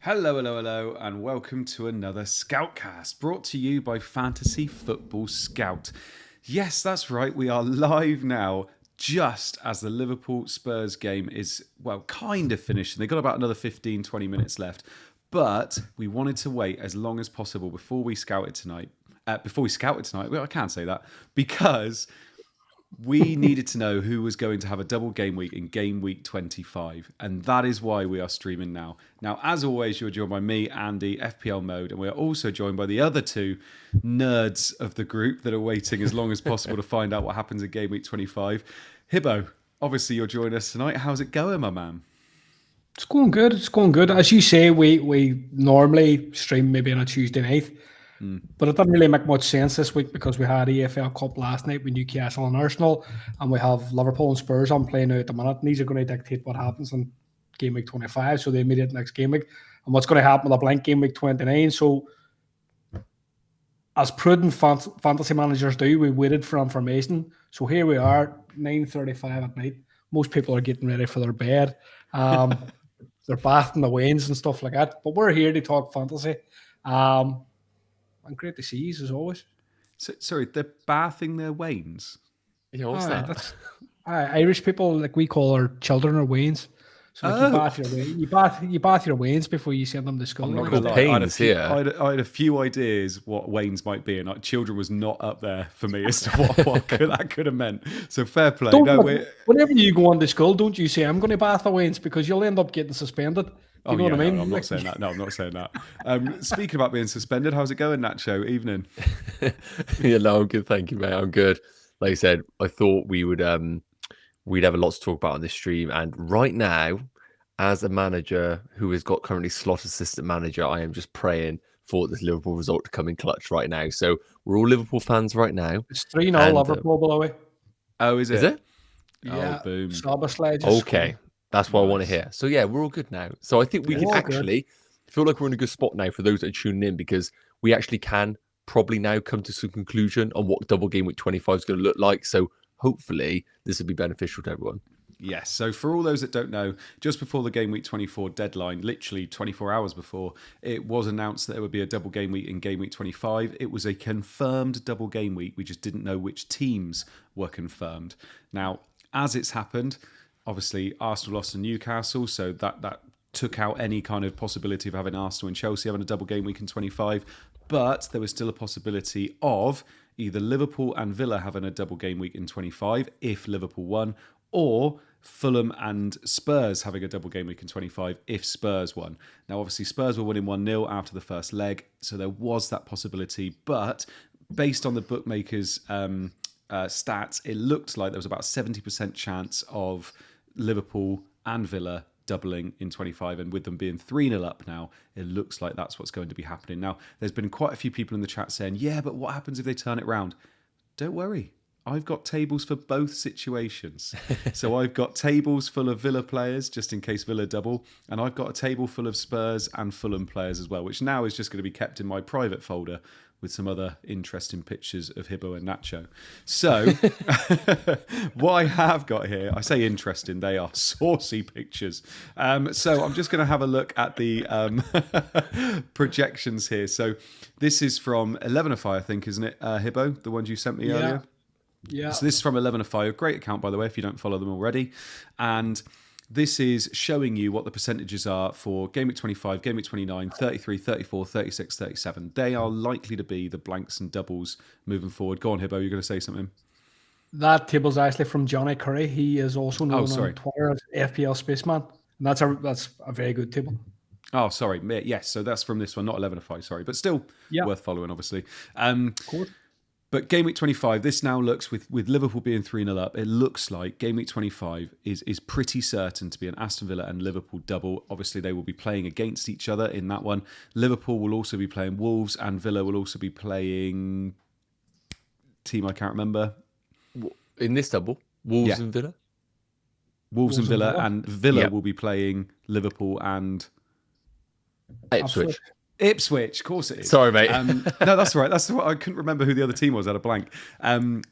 Hello, hello, hello, and welcome to another SCOUTCAST brought to you by Fantasy Football Scout. Yes, that's right, we are live now just as the Liverpool Spurs game is, well, kind of finished. They've got about another 15-20 minutes left, but we wanted to wait as long as possible before we scouted tonight. Well, I can't say that because we needed to know who was going to have a double game week in game week 25, and that is why we are streaming now. Now, as always, you're joined by me, Andy, FPL Mode, and we are also joined by the other two nerds of the group that are waiting as long as possible to find out what happens in game week 25. Hibbo, obviously you're joining us tonight. How's it going, my man? It's going good. It's going good. As you say, we normally stream maybe on a Tuesday night. But it didn't really make much sense this week because we had EFL Cup last night with Newcastle and Arsenal, and we have Liverpool and Spurs on playing now at the minute, and these are going to dictate what happens in game week 25, so the immediate next game week, and what's going to happen with a blank game week 29. So, as prudent fantasy managers do, we waited for information. So here we are, 9:35 at night. Most people are getting ready for their bed. They're bathing the wains and stuff like that. But we're here to talk fantasy. And great to see you as always. So, sorry, they're bathing their wains? Yeah, what's that? That's, Irish people, like we call our children, our wains. So like you bath your wains before you send them to school. I'm not gonna lie, I had a few ideas what wains might be, and like, children was not up there for me as to what that could have meant. So fair play. Whenever you go on to school, don't you say, I'm going to bath the wains, because you'll end up getting suspended. You know what I mean? No, I'm not saying that. No, I'm not saying that. Speaking about being suspended, how's it going, Nacho? Evening. Yeah, no, I'm good. Thank you, mate. I'm good. Like I said, I thought we'd have a lot to talk about on this stream. And right now, as a manager who has got currently slot assistant manager, I am just praying for this Liverpool result to come in clutch right now. So we're all Liverpool fans right now. It's 3-0 Liverpool, by the way. Oh, is it? Is it? Yeah. Oh, boom. Okay. That's what I want to hear. So yeah, we're all good now. So I think we can actually feel like we're in a good spot now for those that are tuning in, because we actually can probably now come to some conclusion on what double game week 25 is going to look like. So hopefully this will be beneficial to everyone. Yes. So for all those that don't know, just before the game week 24 deadline, literally 24 hours before, it was announced that there would be a double game week in game week 25. It was a confirmed double game week. We just didn't know which teams were confirmed. Now, as it's happened, obviously, Arsenal lost to Newcastle, so that took out any kind of possibility of having Arsenal and Chelsea having a double game week in 25. But there was still a possibility of either Liverpool and Villa having a double game week in 25 if Liverpool won, or Fulham and Spurs having a double game week in 25 if Spurs won. Now, obviously, Spurs were winning 1-0 after the first leg, so there was that possibility. But based on the bookmakers' stats, it looked like there was about 70% chance of Liverpool and Villa doubling in 25, and with them being 3-0 up now, it looks like that's what's going to be happening. Now, there's been quite a few people in the chat saying, yeah, but what happens if they turn it round? Don't worry. I've got tables for both situations. So I've got tables full of Villa players, just in case Villa double, and I've got a table full of Spurs and Fulham players as well, which now is just going to be kept in my private folder with some other interesting pictures of Hibbo and Nacho. So what I have got here, I say interesting, they are saucy pictures. So I'm just going to have a look at the projections here. So this is from 11ify, I think, isn't it, Hibbo? The ones you sent me earlier? Yeah. So this is from 11ify, a great account, by the way, if you don't follow them already. And this is showing you what the percentages are for game week 25, game week 29, 33, 34, 36, 37. They are likely to be the blanks and doubles moving forward. Go on, Hibbo, you're going to say something. That table's actually from Johnny Curry. He is also known on Twitter as FPL Spaceman. And that's a very good table. Oh, sorry. Yes, so that's from this one, not 11ify, sorry. But still worth following, obviously. Of course. But game week 25, this now looks, with Liverpool being 3-0 up, it looks like game week 25 is pretty certain to be an Aston Villa and Liverpool double. Obviously, they will be playing against each other in that one. Liverpool will also be playing Wolves, and Villa will also be playing team I can't remember. In this double, Wolves and Villa? Wolves and Villa, and Villa will be playing Liverpool and Ipswich. Ipswich, of course it is. Sorry, mate. No, that's all right. That's what I couldn't remember who the other team was. I had a blank.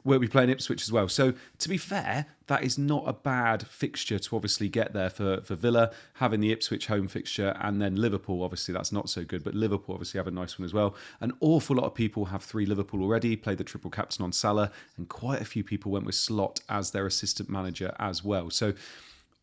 We'll be playing Ipswich as well. So to be fair, that is not a bad fixture to obviously get there for Villa, having the Ipswich home fixture, and then Liverpool. Obviously, that's not so good, but Liverpool obviously have a nice one as well. An awful lot of people have 3 Liverpool already, played the triple captain on Salah, and quite a few people went with Slot as their assistant manager as well. So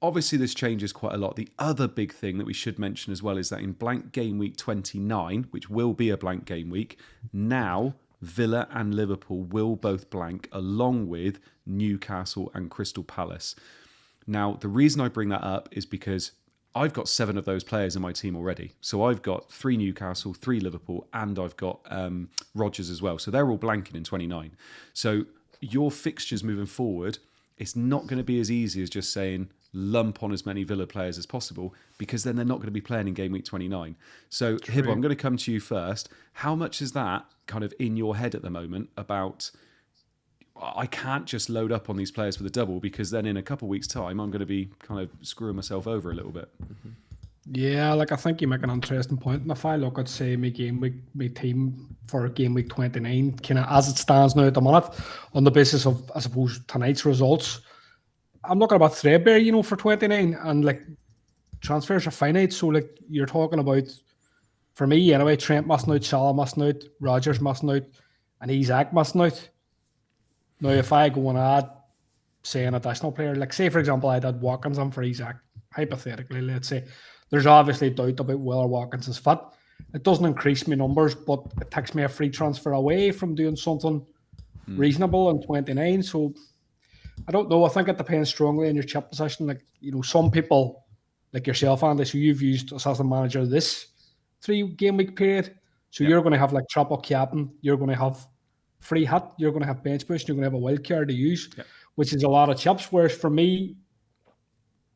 obviously, this changes quite a lot. The other big thing that we should mention as well is that in blank game week 29, which will be a blank game week, now Villa and Liverpool will both blank along with Newcastle and Crystal Palace. Now, the reason I bring that up is because I've got 7 of those players in my team already. So I've got 3 Newcastle, 3 Liverpool, and I've got Rodgers as well. So they're all blanking in 29. So your fixtures moving forward, it's not going to be as easy as just saying lump on as many Villa players as possible, because then they're not going to be playing in game week 29. So Hibbo, I'm going to come to you first. How much is that kind of in your head at the moment about, I can't just load up on these players for the double, because then in a couple of weeks' time I'm going to be kind of screwing myself over a little bit? Yeah, like I think you make an interesting point. And if I look at, say, my team for game week 29, kind of as it stands now at the minute, on the basis of, I suppose, tonight's results, I'm looking about threadbare, for 29, and like transfers are finite. So like you're talking about, for me anyway, Trent must out, Salah must out, Rodgers must out, and Isak must out. Now, if I go and add, say, an additional player, like say for example, I did Watkins on for Isak, hypothetically, let's say, there's obviously doubt about whether Watkins is fit. It doesn't increase my numbers, but it takes me a free transfer away from doing something reasonable in 29. So I don't know. I think it depends strongly on your chip position. Like, some people, like yourself, Andy, so you've used assistant manager this 3 game week period. So you're going to have like triple captain, you're going to have free hit, you're going to have bench boost, you're going to have a wild card to use, which is a lot of chips. Whereas for me,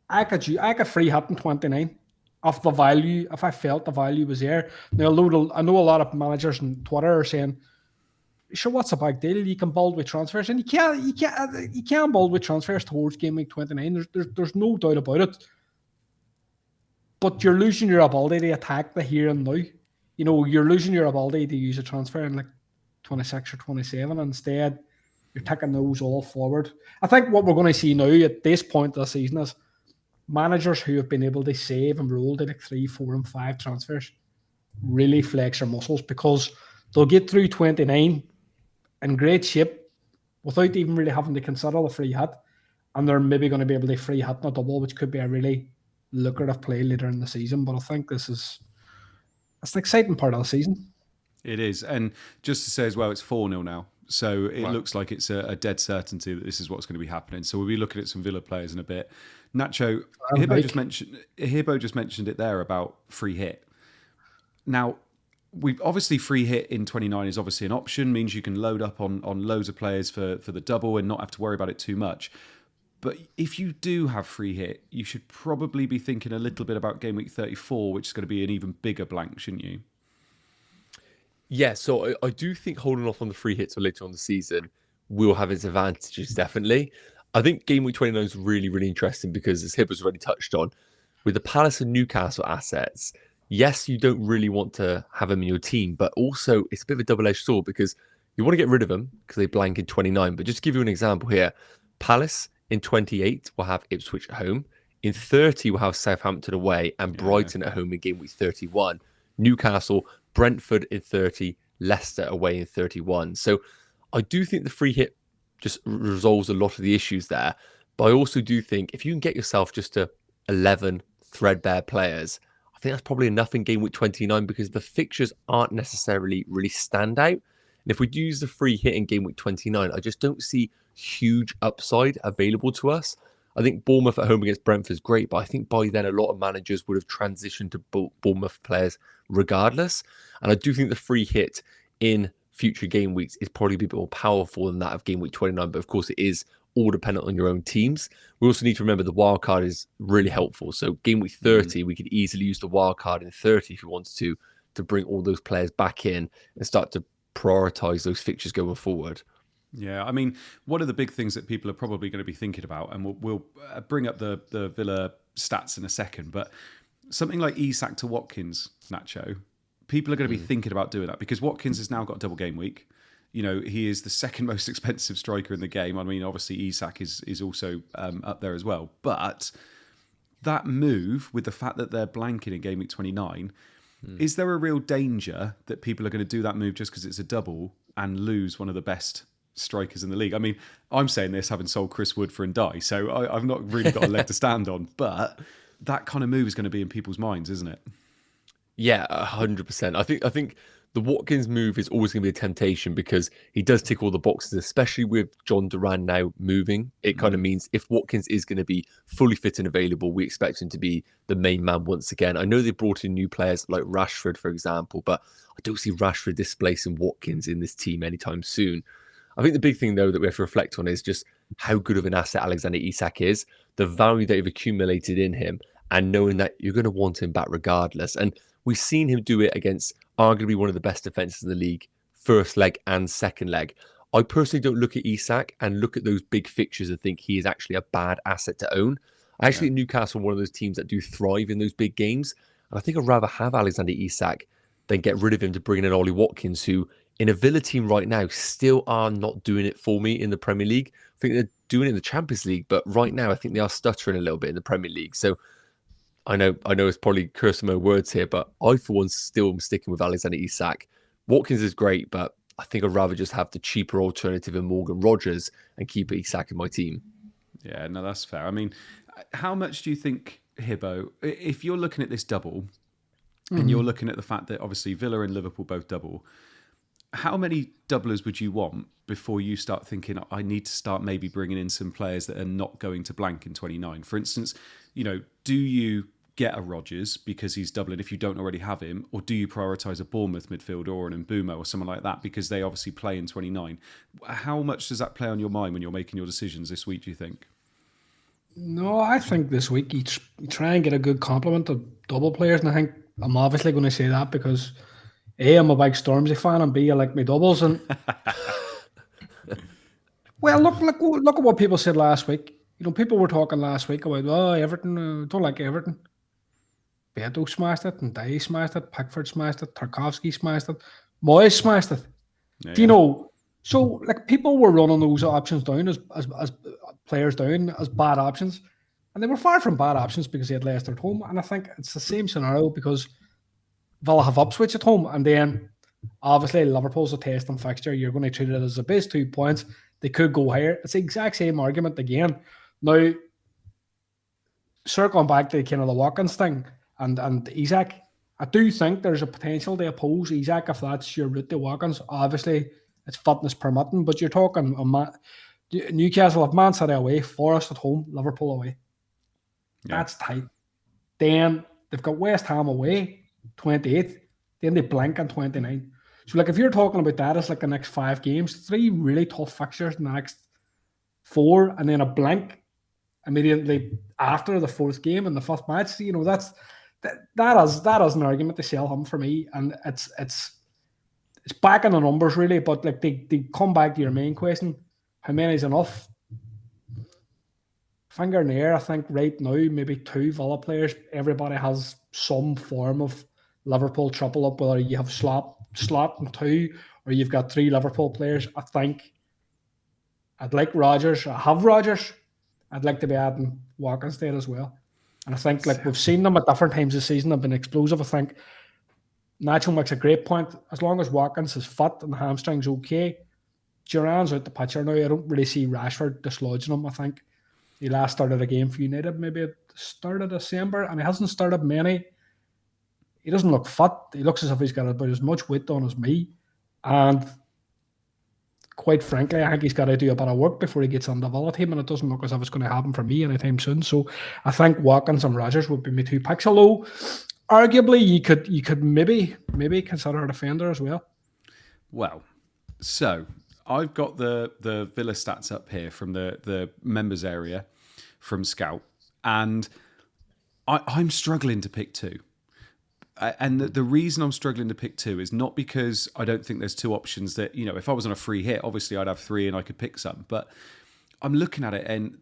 I could free hit in 29 of the value, if I felt the value was there. Now, I know a lot of managers on Twitter are saying, sure, what's a big deal? You can build with transfers, and you can build with transfers towards game week 29. There's no doubt about it. But you're losing your ability to attack the here and now. You're losing your ability to use a transfer in like 26 or 27. Instead, you're taking those all forward. I think what we're going to see now at this point of the season is managers who have been able to save and roll to like 3, 4, and 5 transfers really flex their muscles, because they'll get through 29 in great shape without even really having to consider the free hit, and they're maybe going to be able to free hit in a double, which could be a really lucrative play later in the season. But I think it's an exciting part of the season. It is. And just to say as well, it's 4-0 now. So it looks like it's a dead certainty that this is what's going to be happening. So we'll be looking at some Villa players in a bit. Nacho, Hibbo just mentioned it there about free hit. Now, we've obviously free hit in 29 is obviously an option, means you can load up on loads of players for the double and not have to worry about it too much. But if you do have free hit, you should probably be thinking a little bit about game week 34, which is going to be an even bigger blank, shouldn't you? Yeah, so I do think holding off on the free hits for later on the season will have its advantages, definitely. I think game week 29 is really, really interesting because, as Hibbo's already touched on, with the Palace and Newcastle assets, yes, you don't really want to have them in your team, but also it's a bit of a double-edged sword because you want to get rid of them because they blank in 29. But just to give you an example here, Palace in 28 will have Ipswich at home. In 30, we'll have Southampton away and Brighton at home in game week 31. Newcastle, Brentford in 30, Leicester away in 31. So I do think the free hit just resolves a lot of the issues there. But I also do think if you can get yourself just to 11 threadbare players, I think that's probably enough in game week 29 because the fixtures aren't necessarily really standout. And if we do use the free hit in game week 29, I just don't see huge upside available to us. I think Bournemouth at home against Brentford is great, but I think by then a lot of managers would have transitioned to Bournemouth players regardless. And I do think the free hit in future game weeks is probably a bit more powerful than that of game week 29. But of course, it is all dependent on your own teams. We also need to remember the wild card is really helpful. So game week 30, we could easily use the wild card in 30 if we wanted to bring all those players back in and start to prioritize those fixtures going forward. Yeah, I mean, one of the big things that people are probably going to be thinking about, and we'll bring up the Villa stats in a second, but something like Isak to Watkins, Nacho, people are going to be thinking about doing that because Watkins has now got a double game week. He is the second most expensive striker in the game. I mean, obviously Isak is also up there as well. But that move, with the fact that they're blanking in game week 29, is there a real danger that people are going to do that move just because it's a double and lose one of the best strikers in the league? I mean, I'm saying this having sold Chris Wood for Ndai, so I've not really got a leg to stand on. But that kind of move is going to be in people's minds, isn't it? Yeah, 100%. I think the Watkins move is always going to be a temptation because he does tick all the boxes, especially with John Duran now moving. It kind of means if Watkins is going to be fully fit and available, we expect him to be the main man once again. I know they brought in new players like Rashford, for example, but I don't see Rashford displacing Watkins in this team anytime soon. I think the big thing, though, that we have to reflect on is just how good of an asset Alexander Isak is, the value that you've accumulated in him, and knowing that you're going to want him back regardless. And we've seen him do it against arguably one of the best defenses in the league, first leg and second leg. I personally don't look at Isak and look at those big fixtures and think he is actually a bad asset to own. I actually think Newcastle are one of those teams that do thrive in those big games. And I think I'd rather have Alexander Isak than get rid of him to bring in Ollie Watkins, who in a Villa team right now still are not doing it for me in the Premier League. I think they're doing it in the Champions League, but right now I think they are stuttering a little bit in the Premier League. So I know it's probably cursing my words here, but I, for one, still am sticking with Alexander Isak. Watkins is great, but I think I'd rather just have the cheaper alternative in Morgan Rogers and keep Isak in my team. Yeah, no, that's fair. I mean, how much do you think, Hibbo, if you're looking at this double and you're looking at the fact that obviously Villa and Liverpool both double, how many doublers would you want before you start thinking, I need to start maybe bringing in some players that are not going to blank in 29? For instance, do you get a Rodgers because he's doubling if you don't already have him, or do you prioritise a Bournemouth midfielder or an Mbumo or someone like that because they obviously play in 29? How much does that play on your mind when you're making your decisions this week, do you think? No, I think this week you try and get a good complement of double players, and I think I'm obviously going to say that because A, I'm a big Stormzy fan, and B, I like my doubles. And well, look at what people said last week. People were talking last week about Everton. Don't like Everton. Beto smashed it, and Dye smashed it, Pickford smashed it, Tarkovsky smashed it, Moyes smashed it. Yeah. Do you know? So people were running those options down as players down as bad options, and they were far from bad options because they had Leicester at home. And I think it's the same scenario because Villa have Ipswich at home, and then obviously Liverpool's a testing fixture. You're going to treat it as a base 2 points. They could go higher. It's the exact same argument again. Now, circling back to kind of the Watkins thing and Isak, I do think there's a potential to oppose Isak if that's your route to Watkins. Obviously, it's fitness permitting, but you're talking Newcastle have Man City away, Forest at home, Liverpool away. Yeah. That's tight. Then they've got West Ham away, 28th. Then they blank on 29. So, if you're talking about that as the next 5 games, 3 really tough fixtures in the next 4, and then a blank immediately after the 4th game and the 5th match. That is an argument to sell him for me, and it's back in the numbers really. But they come back to your main question: how many is enough? Finger in the air. I think right now maybe 2 Villa players. Everybody has some form of Liverpool triple up, whether you have slot and 2 or you've got 3 Liverpool players. I think I'd like Rodgers. I have Rodgers. I'd like to be adding Watkins there as well. And I think we've seen them at different times this season have been explosive. I think Nacho makes a great point. As long as Watkins is fit and the hamstring's okay, Duran's out the picture now. I don't really see Rashford dislodging him. I think he last started a game for United maybe at the start of December, and he hasn't started many. He doesn't look fit. He looks as if he's got about as much weight on as me. And quite frankly, I think he's got to do a bit of work before he gets on the Villa team, and it doesn't look as if it's going to happen for me anytime soon. So I think Watkins and Rodgers would be my 2 picks. Although, arguably, you could maybe consider a defender as well. Well, so I've got the Villa stats up here from the members area from Scout, and I'm struggling to pick 2. And the reason I'm struggling to pick 2 is not because I don't think there's 2 options that, if I was on a free hit, obviously I'd have 3 and I could pick some. But I'm looking at it and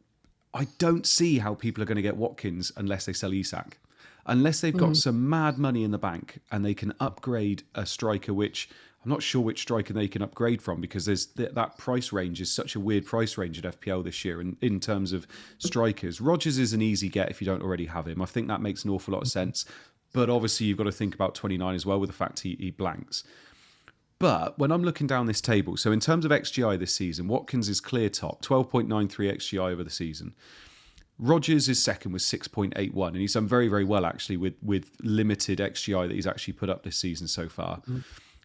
I don't see how people are going to get Watkins unless they sell Isak. unless they've got some mad money in the bank and they can upgrade a striker, which I'm not sure which striker they can upgrade from, because there's that price range is such a weird price range at FPL this year. And in terms of strikers, Rodgers is an easy get if you don't already have him. I think that makes an awful lot of sense. But obviously you've got to think about 29 as well, with the fact he blanks. But when I'm looking down this table, so in terms of XGI this season, Watkins is clear top, 12.93 XGI over the season. Rodgers is second with 6.81, and he's done very, very well actually with limited XGI that he's actually put up this season so far.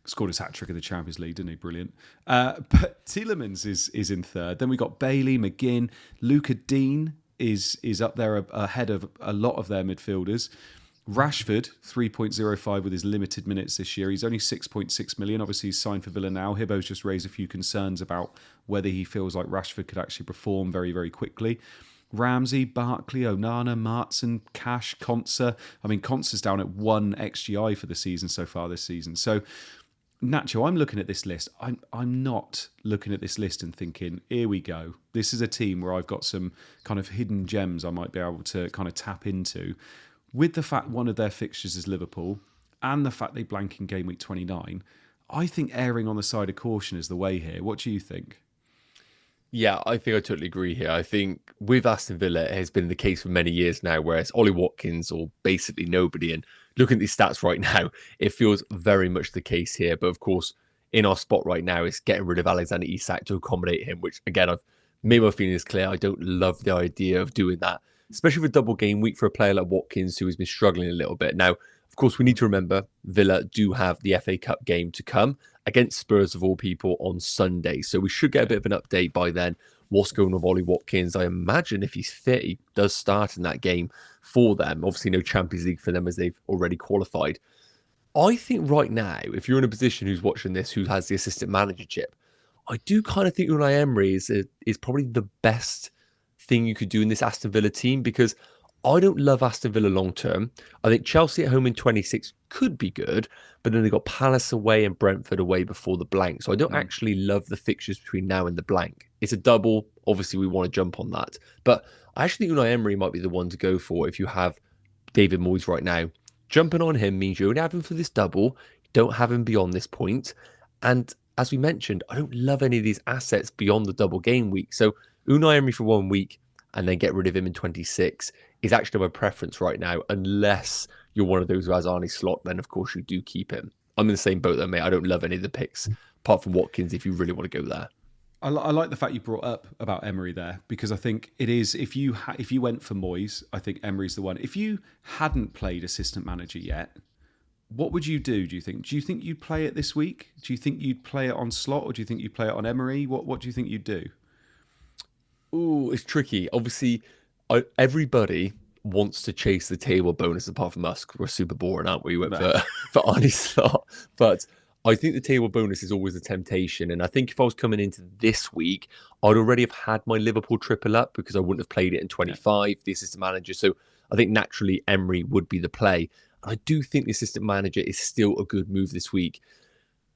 Scored his hat-trick in the Champions League, didn't he? Brilliant. But Tielemans is in third. Then we got Bailey, McGinn, Luca Dean is up there ahead of a lot of their midfielders. Rashford, 3.05 with his limited minutes this year. He's only 6.6 million. Obviously, he's signed for Villa now. Hibbo's just raised a few concerns about whether he feels like Rashford could actually perform very, very quickly. Ramsey, Barkley, Onana, Martson, Cash, Konsa. I mean, Konsa's down at 1 XGI for the season so far this season. So, Nacho, I'm looking at this list. I'm not looking at this list and thinking, here we go. This is a team where I've got some kind of hidden gems I might be able to kind of tap into. With the fact one of their fixtures is Liverpool and the fact they blank in game week 29, I think erring on the side of caution is the way here. What do you think? Yeah, I think I totally agree here. I think with Aston Villa, it has been the case for many years now, where it's Ollie Watkins or basically nobody. And looking at these stats right now, it feels very much the case here. But of course, in our spot right now, it's getting rid of Alexander Isak to accommodate him, which again, I've made my feelings clear. I don't love the idea of doing that, especially with double game week for a player like Watkins, who has been struggling a little bit. Now, of course, we need to remember Villa do have the FA Cup game to come against Spurs of all people on Sunday. So we should get a bit of an update by then. What's going on with Ollie Watkins? I imagine if he's fit, he does start in that game for them. Obviously, no Champions League for them as they've already qualified. I think right now, if you're in a position who's watching this, who has the assistant manager chip, I do kind of think Unai Emery is probably the best thing you could do in this Aston Villa team, because I don't love Aston Villa long term. I think Chelsea at home in 26 could be good, but then they got Palace away and Brentford away before the blank. So I don't actually love the fixtures between now and the blank. It's a double. Obviously, we want to jump on that. But I actually think Unai Emery might be the one to go for if you have David Moyes right now. Jumping on him means you only have him for this double. You don't have him beyond this point. And as we mentioned, I don't love any of these assets beyond the double game week. So Unai Emery for 1 week and then get rid of him in 26 is actually my preference right now, unless you're one of those who has Arnie Slot, then of course you do keep him. I'm in the same boat though, mate. I don't love any of the picks, apart from Watkins, if you really want to go there. I like the fact you brought up about Emery there, because I think it is, if you went for Moyes, I think Emery's the one. If you hadn't played assistant manager yet, what would you do you think? Do you think you'd play it this week? Do you think you'd play it on Slot, or do you think you'd play it on Emery? What do you think you'd do? Ooh, it's tricky. Obviously, everybody wants to chase the table bonus, apart from us. We're super boring, aren't we? We went for Arnie Slot. But I think the table bonus is always a temptation. And I think if I was coming into this week, I'd already have had my Liverpool triple up, because I wouldn't have played it in 25, the assistant manager. So I think naturally Emery would be the play. And I do think the assistant manager is still a good move this week.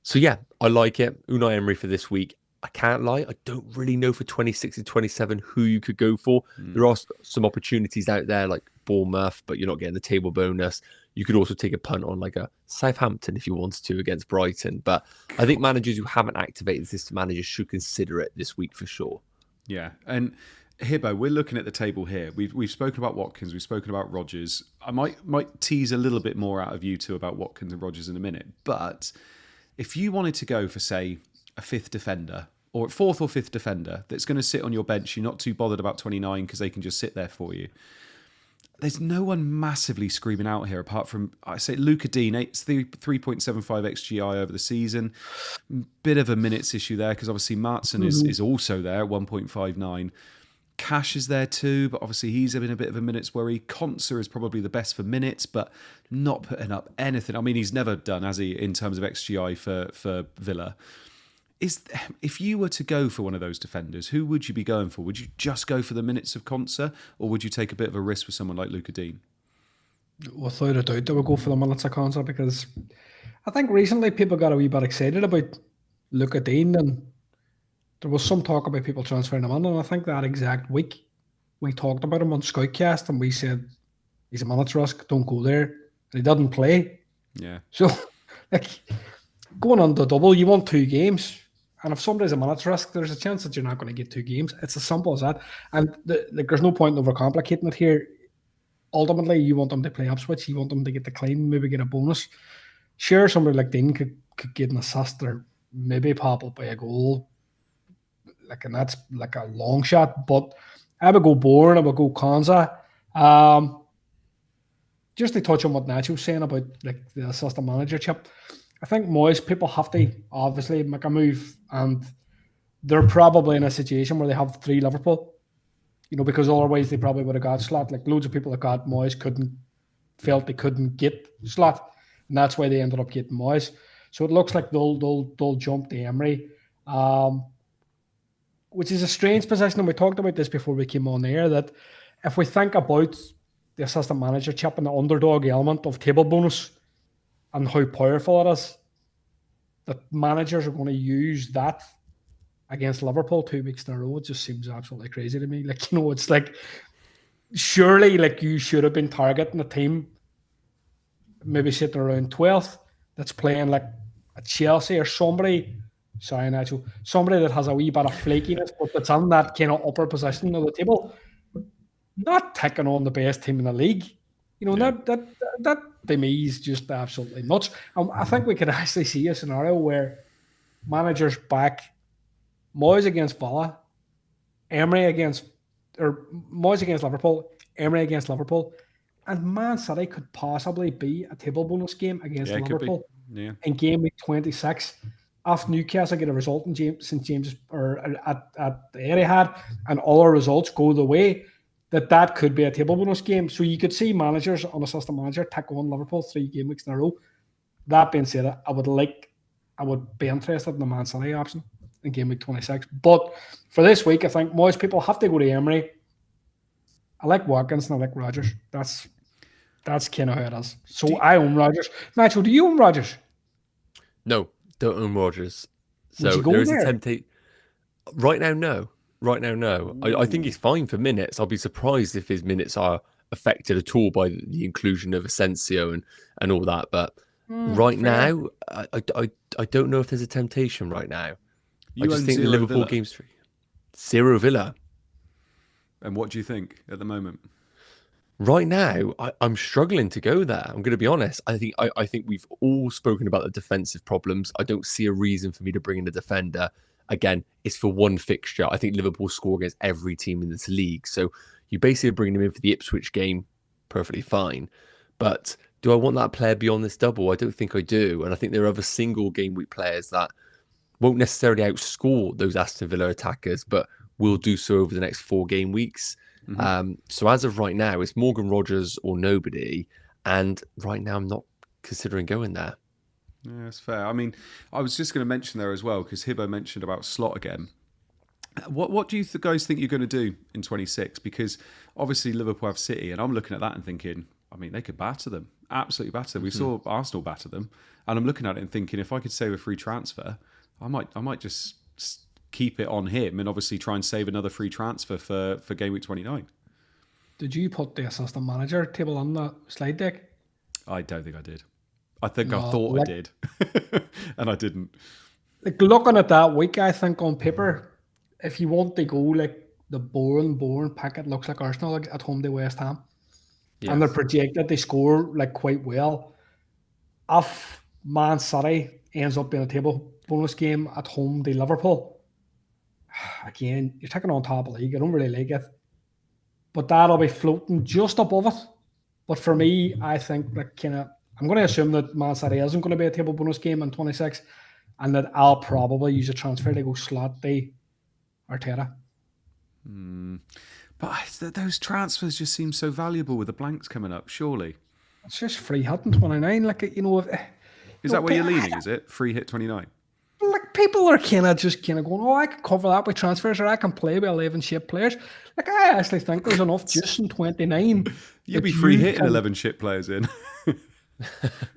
So yeah, I like it. Unai Emery for this week. I can't lie, I don't really know for 26 and 27 who you could go for. There are some opportunities out there like Bournemouth, but you're not getting the table bonus. You could also take a punt on like a Southampton if you wanted to against Brighton. But I think managers who haven't activated this manager should consider it this week for sure. Yeah, and Hibbo, we're looking at the table here. We've spoken about Watkins, we've spoken about Rodgers. I might tease a little bit more out of you two about Watkins and Rodgers in a minute. But if you wanted to go for, say, a fifth defender, or fourth or fifth defender that's going to sit on your bench, you're not too bothered about 29 because they can just sit there for you. There's no one massively screaming out here apart from, I say, Luca Dean, 3.75 XGI over the season. Bit of a minutes issue there because obviously Martson is also there, 1.59. Cash is there too, but obviously he's having a bit of a minutes worry. Konsa is probably the best for minutes, but not putting up anything. I mean, he's never done, has he, in terms of XGI for Villa. If you were to go for one of those defenders, who would you be going for? Would you just go for the minutes of Konsa, or would you take a bit of a risk with someone like Luca Dean? Without a doubt, they would go for the minutes of Konsa, because I think recently people got a wee bit excited about Luca Dean, and there was some talk about people transferring him in, and I think that exact week we talked about him on SCOUTCAST, and we said He's a minute's risk. Don't go there. And he didn't play. Yeah. So, like, going on the double, you want 2 games. And if somebody's a minute's risk, there's a chance that you're not going to get 2 games. It's as simple as that. And there's no point in overcomplicating it here. Ultimately, you want them to play Ipswich. You want them to get the clean, maybe get a bonus. Sure, somebody like Dean could get an assist or maybe pop up by a goal. And that's like a long shot. But I would go Bourne, I would go Konza. Just to touch on what Nacho was saying about like the assistant manager chip, I think Moyes, people have to obviously make a move, and they're probably in a situation where they have 3 Liverpool, because otherwise they probably would have got Slot. Like loads of people that got Moyes felt they couldn't get Slot, and that's why they ended up getting Moyes. So it looks like they'll jump to Emery, which is a strange position. And we talked about this before we came on air, that if we think about the assistant manager chip and the underdog element of table bonus and how powerful it is, that managers are going to use that against Liverpool 2 weeks in a row. It just seems absolutely crazy to me. Like, it's like, surely like you should have been targeting a team maybe sitting around 12th that's playing like a Chelsea or somebody that has a wee bit of flakiness, but that's on that kind of upper position of the table, not taking on the best team in the league. That to me is just absolutely nuts. I think we could actually see a scenario where managers back Moyes against Villa, Moyes against Liverpool, Emery against Liverpool, and Man City could possibly be a table bonus game against Liverpool in game week 26. If Newcastle get a result in St James's or at the Etihad, and all our results go the way, that could be a table bonus game. So you could see managers on assistant manager take on Liverpool 3 game weeks in a row. That being said, I would be interested in the Man City option in game week 26. But for this week, I think most people have to go to Emery. I like Watkins and I like Rodgers. That's kind of how it is. So I own Rodgers. Nacho, do you own Rodgers? No, don't own Rodgers. Would So you go there is there? a temptation. Right now, no. I think he's fine for minutes. I'll be surprised if his minutes are affected at all by the inclusion of Asensio and all that. But right now, I don't know if there's a temptation right now. I just think the Liverpool game's 0 Villa. And what do you think at the moment? Right now, I'm struggling to go there. I'm going to be honest. I think we've all spoken about the defensive problems. I don't see a reason for me to bring in a defender. Again, it's for one fixture. I think Liverpool score against every team in this league. So you basically bring them in for the Ipswich game, perfectly fine. But do I want that player beyond this double? I don't think I do. And I think there are other single game week players that won't necessarily outscore those Aston Villa attackers, but will do so over the next 4 game weeks. Mm-hmm. So as of right now, it's Morgan Rogers or nobody. And right now, I'm not considering going there. Yeah, that's fair. I mean, I was just going to mention there as well, because Hibbo mentioned about Slot again. What do you guys think you're going to do in 26? Because obviously Liverpool have City, and I'm looking at that and thinking, I mean, they could batter them, absolutely batter them. We saw Arsenal batter them, and I'm looking at it and thinking, if I could save a free transfer, I might just keep it on him, and obviously try and save another free transfer for game week 29. Did you put the assistant manager table on the slide deck? I don't think I did. I thought I did, and I didn't. Like, looking at that week, I think on paper, if you want to go like the boring packet, looks like Arsenal at home to West Ham. Yes. And they're projected to score like quite well. If Man City ends up being a table bonus game at home to Liverpool, again, you're taking on top of the league. I don't really like it. But that'll be floating just above it. But for me, I think I'm going to assume that Man City isn't going to be a table bonus game in 26, and that I'll probably use a transfer to go Slot to Arteta. But those transfers just seem so valuable with the blanks coming up, surely. It's just free hit in 29. Is that where you're leaning, is it? Free hit 29? Like, people are kind of going, I can cover that with transfers, or I can play with 11 ship players. Like, I actually think there's enough just in 29. You'd be free hitting 11 ship players in.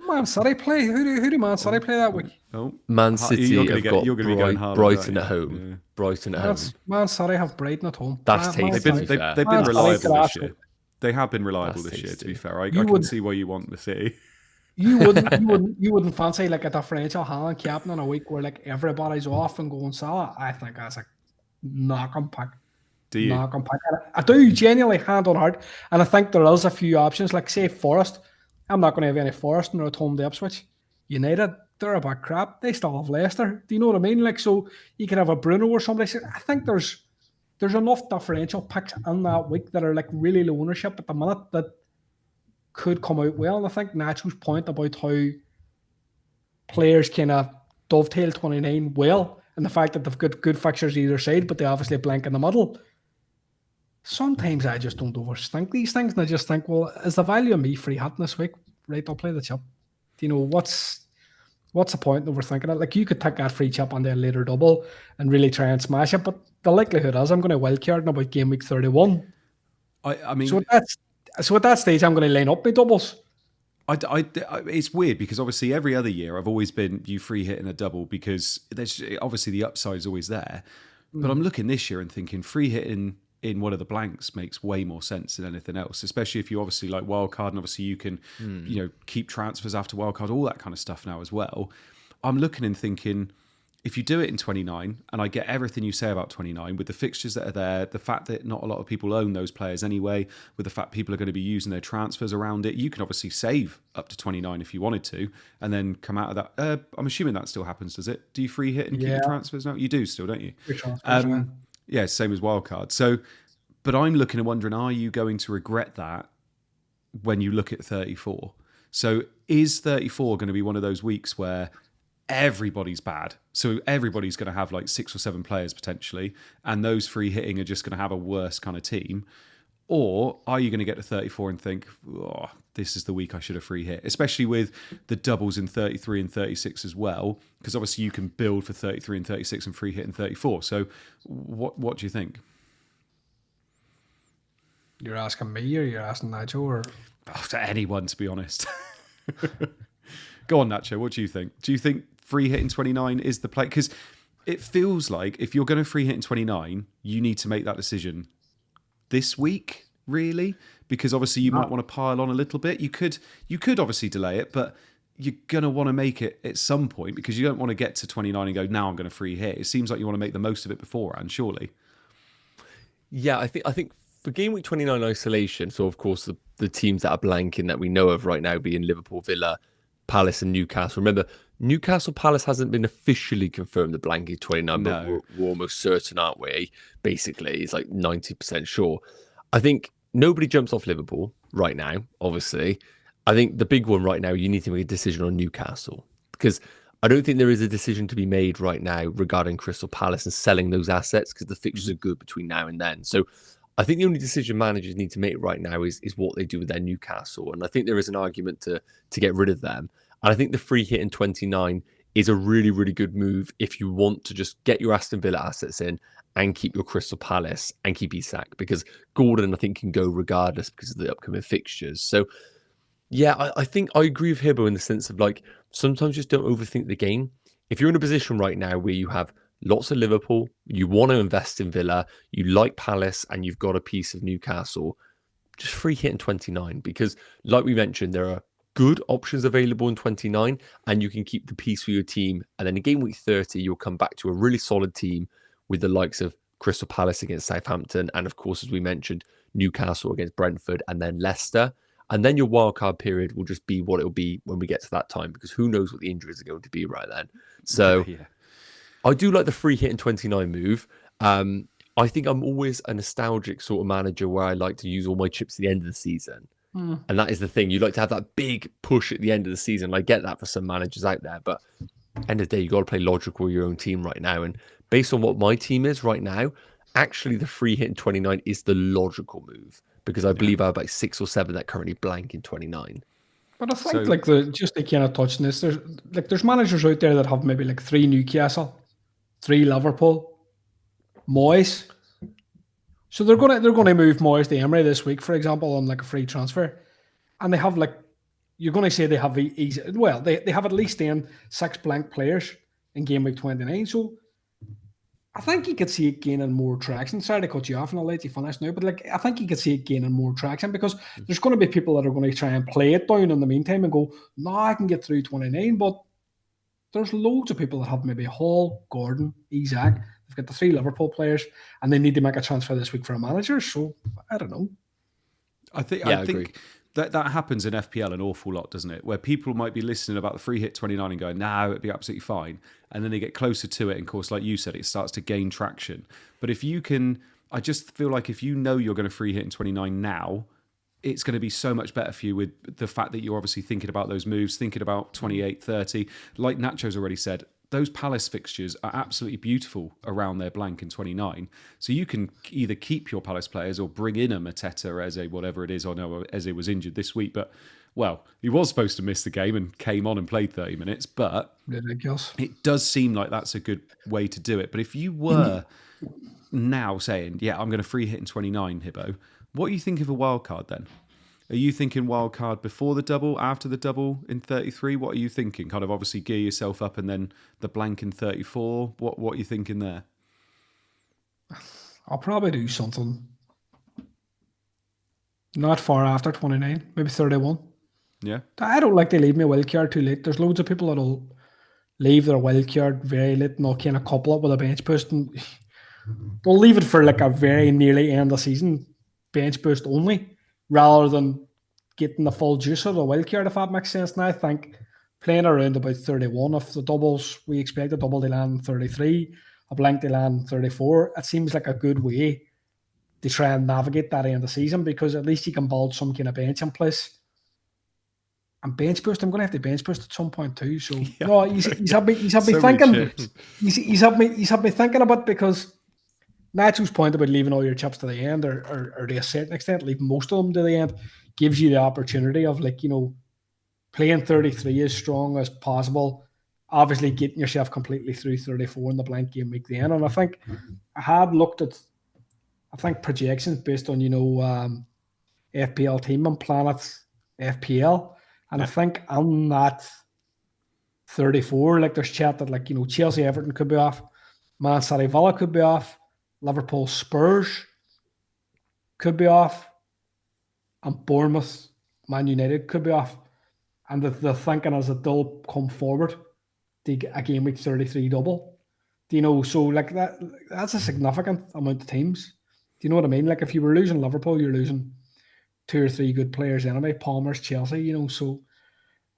Man City play? Who do Man City play that week? Oh, Man City you're going to be going hard. Brighton at home. Yeah. Brighton at home. Man City have Brighton at home. That's tasty. They've been reliable this year. They have been reliable That's this year, to tasty. be fair. I can see why you want the City. You wouldn't fancy like a differential hand captain in a week where like everybody's off and going Salah. I think that's a knock-on pick. Do you? Knock-on pick. I do genuinely hand on heart, and I think there is a few options. Like say Forest, I'm not going to have any Forest and they're at home to Ipswich. United, they're about crap. They still have Leicester. Do you know what I mean? Like so, you could have a Bruno or somebody. I think there's enough differential picks in that week that are like really low ownership at the minute that could come out well. And I think Nacho's point about how players kind of dovetail 29 well, and the fact that they've got good fixtures either side, but they obviously blank in the middle. Sometimes I just don't overthink these things, and I just think, well, is the value of me free hitting this week? Right, I'll play the chip. Do you know what's the point in overthinking it? Like you could take that free chip on their later double and really try and smash it, but the likelihood is I'm going to wildcard in about game week 31. I mean, so at that stage, I'm going to line up my doubles. It's weird because obviously every other year I've always been you free hitting a double because there's obviously the upside is always there. But I'm looking this year and thinking free hitting in one of the blanks makes way more sense than anything else, especially if you obviously like wildcard and obviously you can keep transfers after wildcard, all that kind of stuff now as well. I'm looking and thinking, if you do it in 29, and I get everything you say about 29, with the fixtures that are there, the fact that not a lot of people own those players anyway, with the fact people are going to be using their transfers around it, you can obviously save up to 29 if you wanted to, and then come out of that. I'm assuming that still happens, does it? Do you free hit and keep your transfers now? You do still, don't you? Yeah, same as wildcard. So, but I'm looking and wondering, are you going to regret that when you look at 34? So is 34 going to be one of those weeks where everybody's bad, so everybody's going to have like 6 or 7 players potentially, and those free hitting are just going to have a worse kind of team? Or are you going to get to 34 and think, oh, this is the week I should have free hit, especially with the doubles in 33 and 36 as well, because obviously you can build for 33 and 36 and free hit in 34. So what do you think? You're asking me or you're asking Nacho or to anyone, to be honest. Go on, Nacho, what do you think? Do you think free hit in 29 is the play? Because it feels like if you're going to free hit in 29, you need to make that decision this week, really, because obviously you might want to pile on a little bit. You could obviously delay it, but you're going to want to make it at some point because you don't want to get to 29 and go, now I'm going to free hit. It seems like you want to make the most of it beforehand, surely. Yeah, I think for game week 29 isolation, so of course the teams that are blanking that we know of right now being Liverpool, Villa, Palace and Newcastle. Remember, Newcastle Palace hasn't been officially confirmed the blanket 29, but we're almost certain, aren't we? Basically, it's like 90% sure. I think nobody jumps off Liverpool right now, obviously. I think the big one right now, you need to make a decision on Newcastle, because I don't think there is a decision to be made right now regarding Crystal Palace and selling those assets, because the fixtures are good between now and then. So I think the only decision managers need to make right now is what they do with their Newcastle. And I think there is an argument to get rid of them. And I think the free hit in 29 is a really, really good move if you want to just get your Aston Villa assets in and keep your Crystal Palace and keep Isak, because Gordon, I think, can go regardless because of the upcoming fixtures. So, yeah, I think I agree with Hibbo in the sense of, like, sometimes just don't overthink the game. If you're in a position right now where you have lots of Liverpool, you want to invest in Villa, you like Palace, and you've got a piece of Newcastle, just free hit in 29, because like we mentioned, there are good options available in 29 and you can keep the piece for your team. And then in game week 30, you'll come back to a really solid team with the likes of Crystal Palace against Southampton. And of course, as we mentioned, Newcastle against Brentford and then Leicester. And then your wildcard period will just be what it'll be when we get to that time, because who knows what the injuries are going to be right then. So I do like the free hit in 29 move. I think I'm always a nostalgic sort of manager where I like to use all my chips at the end of the season. And that is the thing. You like to have that big push at the end of the season. I get that for some managers out there, but end of the day, you got to play logical with your own team right now. And based on what my team is right now, actually the free hit in 29 is the logical move, because I believe I have like 6 or 7 that currently blank in 29. But I think just to kind of touch on this, there's managers out there that have maybe like 3 Newcastle, 3 Liverpool, Moyes. So they're gonna move Moyes to Emery this week, for example, on like a free transfer, and they have like, you're going to say they have they have at least 6 blank players in game week 29. So I think you could see it gaining more traction. Sorry to cut you off and I'll let you finish now, but like I think you could see it gaining more traction because there's going to be people that are going to try and play it down in the meantime and go, no, I can get through 29, but there's loads of people that have maybe Hall, Gordon, Isaac. They've got the 3 Liverpool players and they need to make a transfer this week for a manager. So I don't know. I think that happens in FPL an awful lot, doesn't it? Where people might be listening about the free hit 29 and going, "No, it'd be absolutely fine," and then they get closer to it, and of course, like you said, it starts to gain traction. But if you can, I just feel like if you know you're going to free hit in 29 now, it's going to be so much better for you with the fact that you're obviously thinking about those moves, thinking about 28, 30. Like Nacho's already said, those Palace fixtures are absolutely beautiful around their blank in 29. So you can either keep your Palace players or bring in a Mateta, Eze, whatever it is. I know Eze was injured this week, but, well, he was supposed to miss the game and came on and played 30 minutes, but ridiculous. It does seem like that's a good way to do it. But if you were now saying, yeah, I'm going to free hit in 29, Hibbo, what are you thinking of a wild card then? Are you thinking wild card before the double, after the double in 33? What are you thinking? Kind of obviously gear yourself up and then the blank in 34? What are you thinking there? I'll probably do something not far after 29, maybe 31. Yeah. I don't like to leave my wild card too late. There's loads of people that'll leave their wild card very late and they'll kind of couple it with a bench boost and they'll leave it for like a very nearly end of season bench boost only, rather than getting the full juice of the wild card, if that makes sense. And I think playing around about 31, if the doubles, we expect a double to land in 33, a blank to land in 34, it seems like a good way to try and navigate that end of the season because at least you can build some kind of bench in place. And bench boost, I'm going to have to bench boost at some point too. So yeah. No, he's had me thinking. He's had me thinking about, because Nacho's point about leaving all your chips to the end, or to a certain extent, leaving most of them to the end, gives you the opportunity of, like, you know, playing 33 as strong as possible, obviously getting yourself completely through 34 in the blank game week then. And I think I had looked at, projections based on, FPL team and Planet's FPL. And I think on that 34, like, there's chat that, like, Chelsea, Everton could be off, Man City, Villa could be off, Liverpool, Spurs could be off, and Bournemouth, Man United could be off. And the thinking is that they'll come forward to a game week 33 double. Do you know? So, like, that's a significant amount of teams. Do you know what I mean? Like, if you were losing Liverpool, you're losing 2 or 3 good players anyway. Palmer's, Chelsea, so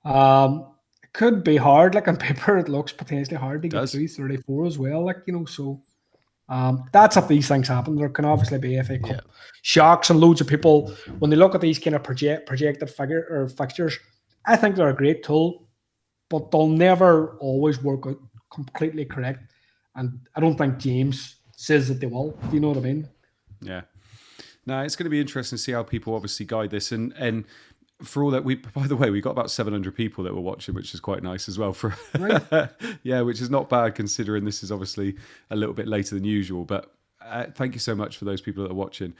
it could be hard. Like, on paper, it looks potentially hard to get through 34 as well. Like, so that's if these things happen. There can obviously be FA Cup shocks, and loads of people, when they look at these kind of projected fixtures, I think they're a great tool, but they'll never always work out completely correct. And I don't think James says that they will. Do you know what I mean? Yeah. No, it's going to be interesting to see how people obviously guide this. And for all that, by the way, we got about 700 people that were watching, which is quite nice as well. Right. Yeah, which is not bad considering this is obviously a little bit later than usual. But thank you so much for those people that are watching.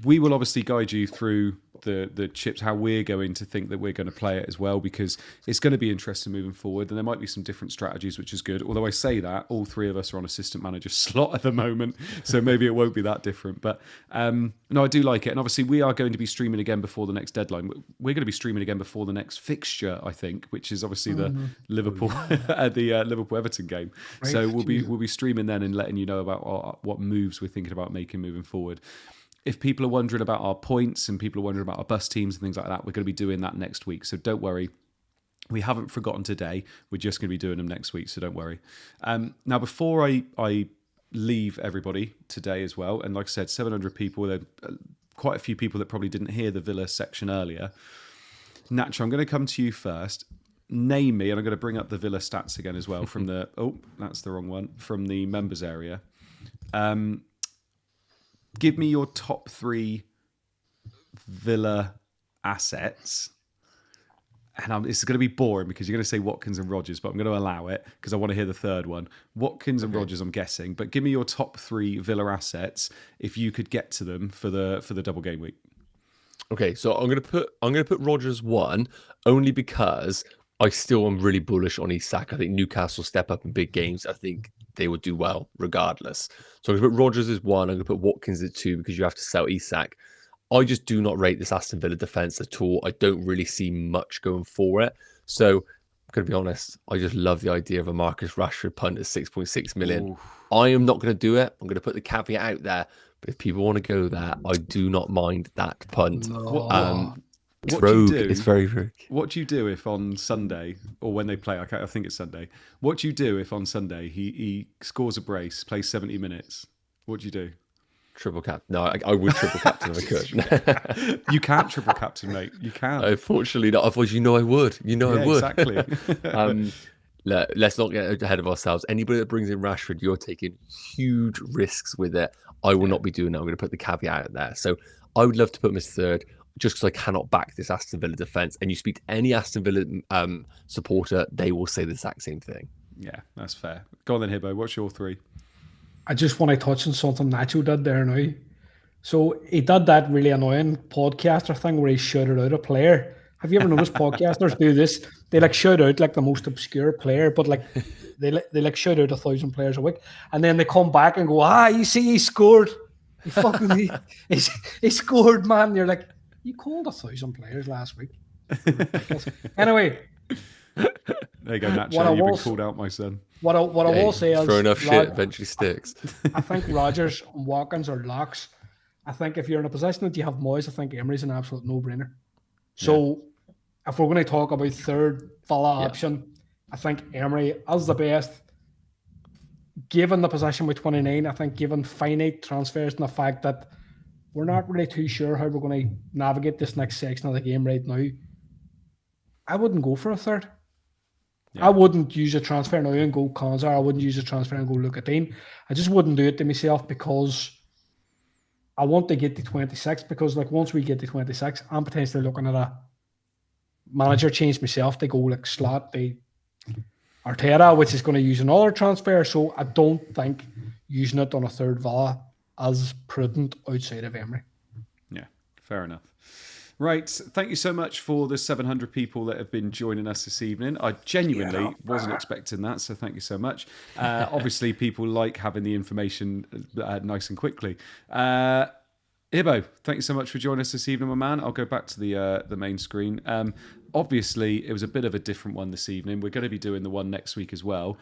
We will obviously guide you through the chips, how we're going to think that we're going to play it as well, because it's going to be interesting moving forward, and there might be some different strategies, which is good. Although I say that, all 3 of us are on assistant manager slot at the moment, so maybe it won't be that different. But no, I do like it. And obviously we are going to be streaming again before the next deadline. We're going to be streaming again before the next fixture, I think, which is obviously the Liverpool the Liverpool-Everton game. Right. So we'll be streaming then and letting you know about what moves we're thinking about making moving forward. If people are wondering about our points and people are wondering about our bus teams and things like that, we're going to be doing that next week. So don't worry. We haven't forgotten today. We're just going to be doing them next week, so don't worry. Now, before I leave everybody today as well, and like I said, 700 people, there are quite a few people that probably didn't hear the Villa section earlier. Nacho, I'm going to come to you first. Name me, and I'm going to bring up the Villa stats again as well from the... Oh, that's the wrong one. From the members area. Give me your top 3 Villa assets. And it's going to be boring because you're going to say Watkins and Rodgers, but I'm going to allow it because I want to hear the third one. Watkins and Rodgers, I'm guessing. But give me your top 3 Villa assets if you could get to them for the double game week. Okay, so I'm going to put Rodgers 1 only because I still am really bullish on Isak. I think Newcastle step up in big games. I think they will do well regardless. So I'm going to put Rodgers as 1. I'm going to put Watkins at 2 because you have to sell Isak. I just do not rate this Aston Villa defence at all. I don't really see much going for it. So I'm going to be honest. I just love the idea of a Marcus Rashford punt at 6.6 million. Ooh. I am not going to do it. I'm going to put the caveat out there. But if people want to go there, I do not mind that punt. It's rogue. It's very rogue. What do you do if on Sunday, or when they play, I think it's Sunday, what do you do if on Sunday he scores a brace, plays 70 minutes? What do you do? Triple cap. No, I would triple captain if I could. You can't triple captain, mate. You can't. Unfortunately not. Otherwise, I would. I would. Exactly. Let's not get ahead of ourselves. Anybody that brings in Rashford, you're taking huge risks with it. I will not be doing that. I'm going to put the caveat out there. So I would love to put him as 3rd, just because I cannot back this Aston Villa defence. And you speak to any Aston Villa supporter, they will say the exact same thing. Yeah, that's fair. Go on then, Hibbo. What's your 3? I just want to touch on something Nacho did there now. So he did that really annoying podcaster thing where he shouted out a player. Have you ever noticed podcasters do this? They like shout out like the most obscure player, but like they like shout out 1,000 players a week, and then they come back and go, you see, he scored. He fucking he scored, man. And you're like, you called 1,000 players last week. Anyway, there you go, Nacho. You've been called out, my son. What I will say is, throw enough shit eventually sticks. I think Rodgers and Watkins are locks. I think if you're in a position that you have Moyes, I think Emery's an absolute no-brainer. So if we're going to talk about 3rd Villa option, I think Emery is the best. Given the position with 29, I think given finite transfers and the fact that we're not really too sure how we're going to navigate this next section of the game right now, I wouldn't go for a 3rd. Yeah. I wouldn't use a transfer now and go Konza. I wouldn't use a transfer and go Lucadine. I just wouldn't do it to myself because I want to get to 26, because like once we get to 26, I'm potentially looking at a manager change myself. They go like slot, Arteta, which is going to use another transfer. So I don't think using it on a 3rd Villa as prudent outside of Emery. Yeah, fair enough. Right, thank you so much for the 700 people that have been joining us this evening. I genuinely wasn't expecting that, so thank you so much. Obviously, people like having the information nice and quickly. Hibbo, thank you so much for joining us this evening, my man. I'll go back to the main screen. Obviously, it was a bit of a different one this evening. We're going to be doing the one next week as well.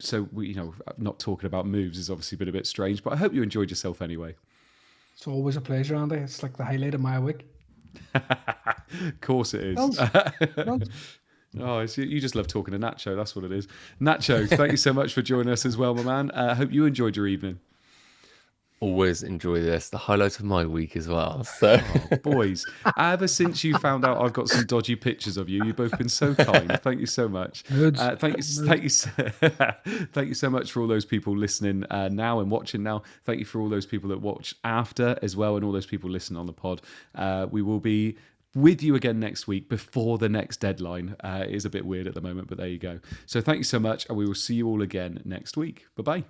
So we, not talking about moves has obviously been a bit strange, but I hope you enjoyed yourself anyway. It's always a pleasure, Andy. It's like the highlight of my week. Of course it is. Oh, you just love talking to Nacho. That's what it is. Nacho, thank you so much for joining us as well, my man. I hope you enjoyed your evening. Always enjoy this. The highlight of my week as well. So, boys, ever since you found out I've got some dodgy pictures of you, you've both been so kind. Thank you so much. Thank you so much for all those people listening now and watching now. Thank you for all those people that watch after as well, and all those people listening on the pod. We will be with you again next week before the next deadline. It is a bit weird at the moment, but there you go. So thank you so much, and we will see you all again next week. Bye-bye.